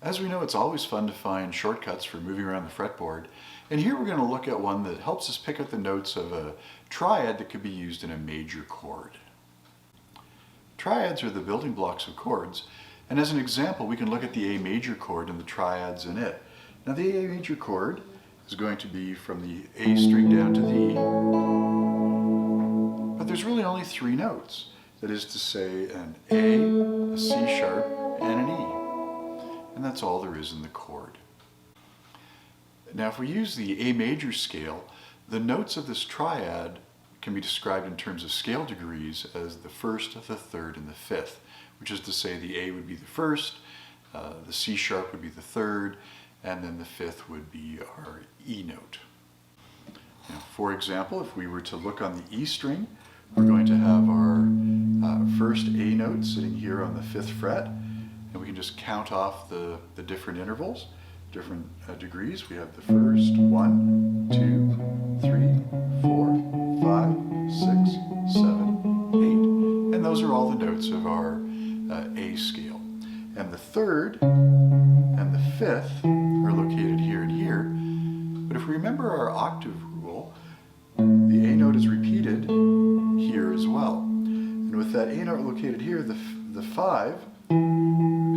As we know, it's always fun to find shortcuts for moving around the fretboard, and here we're going to look at one that helps us pick out the notes of a triad that could be used in a major chord. Triads are the building blocks of chords, and as an example we can look at the A major chord and the triads in it. Now the A major chord is going to be from the A string down to the E, but there's really only three notes. That is to say, an A, a C sharp, and an E. And that's all there is in the chord. Now if we use the A major scale, the notes of this triad can be described in terms of scale degrees as the first, the third, and the fifth, which is to say the A would be the first, the C sharp would be the third, and then the fifth would be our E note. Now, for example, if we were to look on the E string, we're going to have our first A note sitting here on the 5th fret, and we can just count off the different intervals, different degrees. We have the first 1, 2, 3, 4, 5, 6, 7, 8. And those are all the notes of our A scale. And the third and the fifth are located here and here. But if we remember our octave rule, the A note is repeated here as well. And with that A note located here, the 5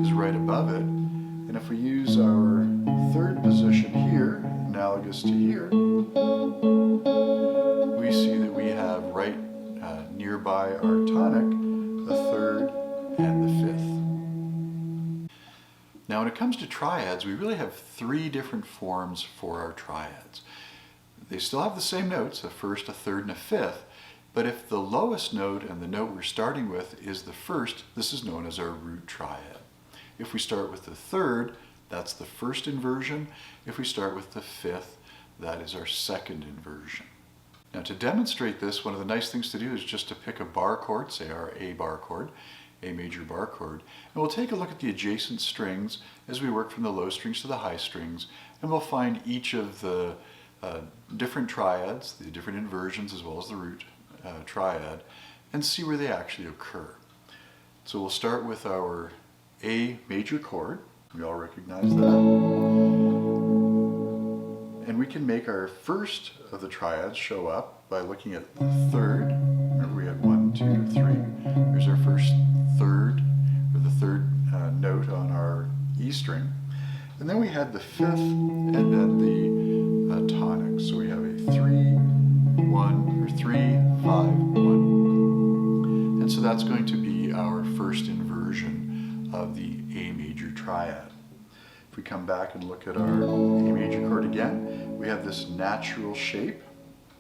is right above it. And if we use our third position here, analogous to here, we see that we have right nearby our tonic, the third and the fifth. Now when it comes to triads, we really have three different forms for our triads. They still have the same notes, a first, a third, and a fifth, but if the lowest note and the note we're starting with is the first, this is known as our root triad. If we start with the third, that's the first inversion. If we start with the fifth, that is our second inversion. Now to demonstrate this, one of the nice things to do is just to pick a bar chord, say our A bar chord, A major bar chord, and we'll take a look at the adjacent strings as we work from the low strings to the high strings, and we'll find each of the different triads, the different inversions as well as the root triad, and see where they actually occur. So we'll start with our A major chord. We all recognize that. And we can make our first of the triads show up by looking at the third. Remember we had 1, 2, 3. Here's our first third, or the third note on our E string. And then we had the fifth, and then the tonic. So we have a 3, 1, or 3, 5, 1. And so that's going to be our first inversion of the A major triad. If we come back and look at our A major chord again, we have this natural shape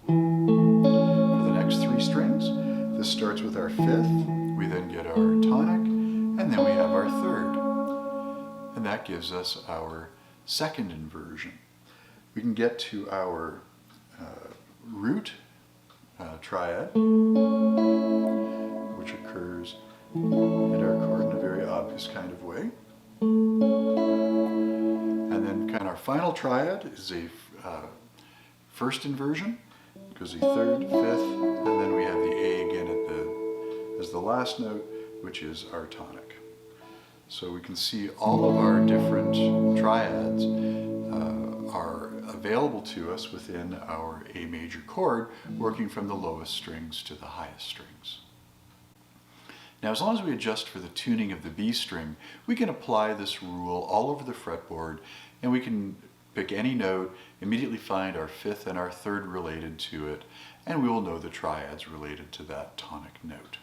for the next three strings. This starts with our fifth, we then get our tonic, and then we have our third. And that gives us our second inversion. We can get to our root triad, which occurs in our chord in a very obvious kind of way. And then kind of our final triad is a first inversion, because the third, fifth, and then we have the A again as the last note, which is our tonic. So we can see all of our different triads are available to us within our A major chord, working from the lowest strings to the highest strings. Now as long as we adjust for the tuning of the B string, we can apply this rule all over the fretboard, and we can pick any note, immediately find our fifth and our third related to it, and we will know the triads related to that tonic note.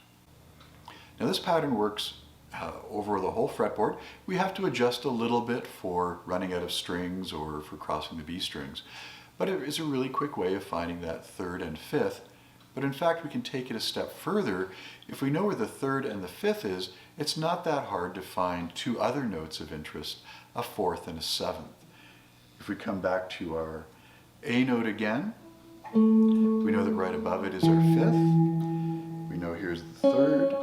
Now this pattern works over the whole fretboard. We have to adjust a little bit for running out of strings or for crossing the B strings, but it is a really quick way of finding that third and fifth. But in fact we can take it a step further. If we know where the third and the fifth is, it's not that hard to find two other notes of interest, a fourth and a seventh. If we come back to our A note again, we know that right above it is our fifth. We know here's the third.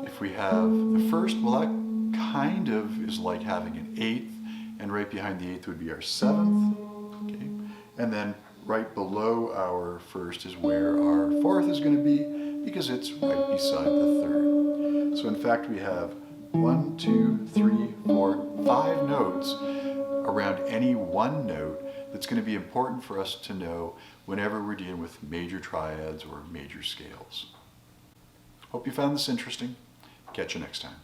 If we have the first, well that kind of is like having an eighth, and right behind the eighth would be our seventh. Okay? And then right below our first is where our fourth is going to be, because it's right beside the third. So in fact we have 1, 2, 3, 4, 5 notes around any one note that's going to be important for us to know whenever we're dealing with major triads or major scales. Hope you found this interesting. Catch you next time.